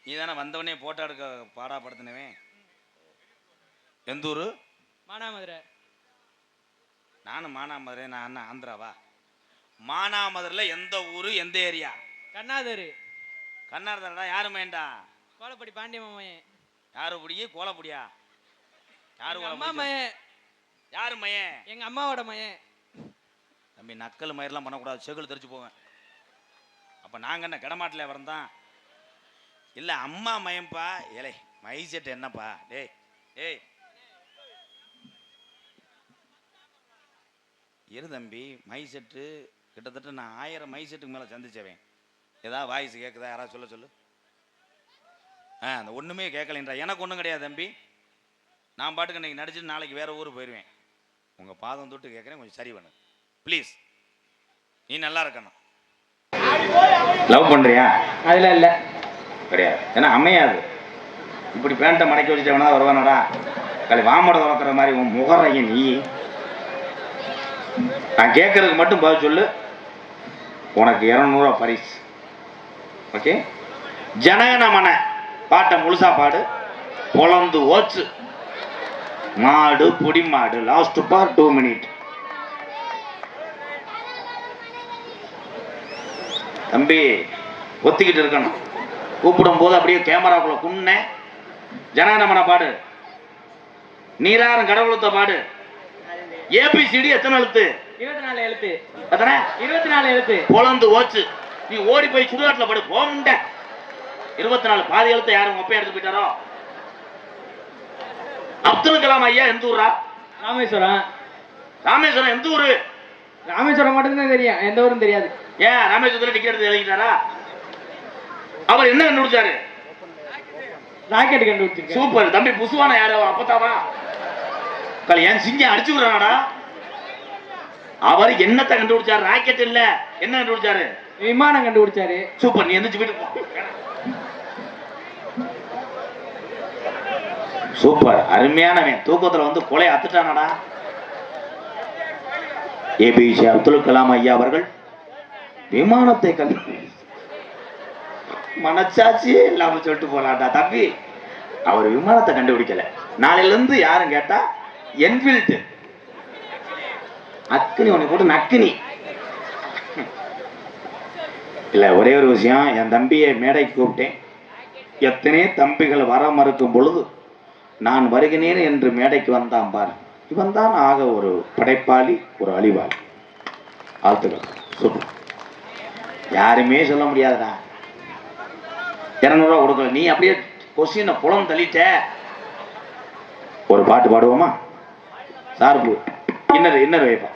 நீ தானே வந்தவனே போட்டோ எடுக்க பாடாப்படுத்தினவே. எந்த ஊரு? மானாமதுரை. நானும் மானாமதுரை. நான் அண்ணா ஆந்திராவா? மானாமதுரையில் எந்த ஊரு எந்த ஏரியா? கண்ணாதரு. கண்ணாதரடா. யாரு மையன்டா? கோலப்படி பாண்டிய மாமையன். யாரு புடியே? கோலப்படியா? யாரு அம்மா மயன். யாரு மயன்? எங்க அம்மாவோட மயன். தம்பி நக்கல் மயிரெல்லாம் பண்ணக்கூடாது, செகுல் தெரிச்சு போவேன். அப்போ நாங்கள் என்ன கிடமாட்டில் வரந்தான் இல்லை அம்மா மயம்பா. ஏலே மைசெட்டு என்னப்பா? டேய் ஏய் இரு தம்பி. மைசெட்டு கிட்டத்தட்ட நான் 1000 மைசெட்டுக்கு மேலே சந்திச்சவேன். ஏதாவது வாய்ஸ் கேட்குதா? யாராவது சொல்ல சொல்லு. அந்த ஒன்றுமே கேட்கலைன்றா. எனக்கு ஒன்றும் கிடையாது தம்பி. நான் பாட்டுக்கு இன்றைக்கி நடிச்சுட்டு நாளைக்கு வேறு ஊருக்கு போயிடுவேன். உங்கள் பாதம் தொட்டு கேட்குறேன், கொஞ்சம் சரி பண்ணு ப்ளீஸ். நீ நல்லா இருக்கணும். லவ் பண்ணுறியா? அதில் இல்லை கிடையாது. ஏன்னா அமையாது. இப்படி பேண்ட்டை மடக்கி வச்சுட்டவனா வருவானடா. கலை வாமட துறக்கிற மாதிரி உன் முகரைய நீ. நான் கேட்கறதுக்கு மட்டும் பதில் சொல்லு. உனக்கு 200 ரூபா பரிசு. ஓகே? ஜனகனமன பாட்டை முழுசா பாடு. பொலந்து ஓச்சு மாடு பொடி மாடு. லாஸ்ட் பார் 2 மினிட். தம்பி ஒத்திக்கிட்டு இருக்கணும். கூப்பிடும் போது அப்படியே கேமராக்குள்ள குன்ன ஜனகனமன பாடு. நீராறும் கடவுளத்தை பாடு. ஏபிசிடி எத்தனை எழுத்து? 24 எழுத்து. எத்தனை? 24 எழுத்து. பொலந்து ஓச்சு. நீ ஓடி போய் சுடுகாட்டில் படு போமுண்ட. 24 பாதி எழுத்து யாரும் ஒப்பையா எடுத்து போயிட்டாரோ? அப்துல் கலாம் ஐயா எந்த ஊரா? ராமேஸ்வரம். ராமேஸ்வரம் எந்த ஊரு? ராமேஸ்வரம் மட்டும்தான் தெரியும், எந்த ஊரும் தெரியாது. ஏன் ராமேஸ்வரத்தில் டிக்கெட் எடுத்து எழுதிட்டாரா? அவர் என்ன கண்டுபிடிச்சாரு? ராக்கெட் கண்டுபிடிச்சிருக்காரு. சூப்பர் தம்பி. புசுவான யாரு? அப்பத்தாவா? ஏன் சிங்கம் அடிச்சு விடுறானடா? அவர் என்னத்தை கண்டுபிடிச்சாரு? ராக்கெட் இல்ல, என்ன கண்டுபிடிச்சாரு? விமானம் கண்டுபிடிச்சாரு. சூப்பர். நீ எந்திரிச்சு வீட்டுக்கு போ. சூப்பர். அருமையானவன். தூக்கத்துல வந்து கொலை அத்துட்டானடா. ஏபிஜே அப்துல் கலாம் ஐயா அவர்கள் விமானத்தை கண்டு மனச்சாட்சியே இல்லாம சொல்லிட்டு போலாம்டா தம்பி. அவர் விமானத்தை கண்டுபிடிக்கல. நாளையில இருந்து யாரும் கேட்டா என்ஃபீல்டு அக்கினி உன்னை போட்டு நக்கினி. இல்ல ஒரே ஒரு விஷயம். என் தம்பியை மேடைக்கு கூப்பிட்டேன். எத்தனை தம்பிகள் வர மறுக்கும் பொழுது நான் வருகிறேன் என்று மேடைக்கு வந்தான் பாரு. இவன் தான் ஆக ஒரு படைப்பாளி, ஒரு அழிவாளி. ஆழ்த்துக்கள். சூப்பர். யாருமே சொல்ல முடியாதுடா. 200 ரூபா கொடுக்கல. நீ அப்படியே கொஸ்டினை புலம் தள்ளிட்ட. ஒரு பாட்டு பாடுவோமா? சார்பு இன்னர் வைப்பா.